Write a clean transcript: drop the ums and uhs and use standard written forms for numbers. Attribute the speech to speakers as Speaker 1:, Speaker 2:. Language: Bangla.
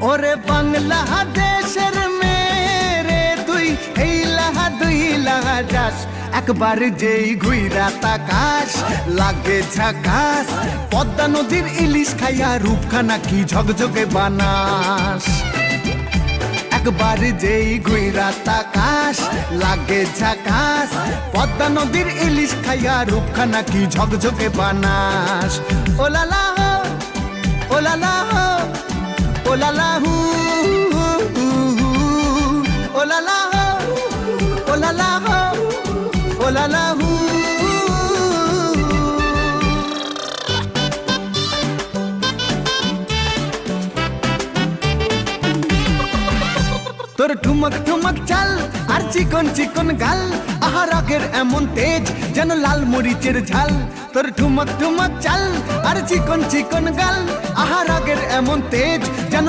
Speaker 1: ওরে বাংলাদেশের মেরে তুই এই লাহা দুই লাহা যাস, একবার যেই ঘুইরা তাকাস লাগে ঝাকাস। পদ্মা নদীর ইলিশ খাইয়া রূপখানা কি ঝকঝকে বানাস, একবার যেই ঘুইরা তাকাস লাগে ঝাকাস। পদ্মা নদীর ইলিশ খাইয়া রূপখানা কি ঝকঝকে বানাস। ওলালা হো ওলালা হো ওলালা হু ওলালা হো ওলালা হো ওলালা হু। তোর ঠুমক ঠুমক চাল আর চিকন চিকন গাল, আহা রাগের এমন তেজ যেন লাল মরিচের ঝাল। তোর ঠুমক ঠুমক চাল আর চিকন চিকন গাল, আহা রাগের এমন তেজ যেন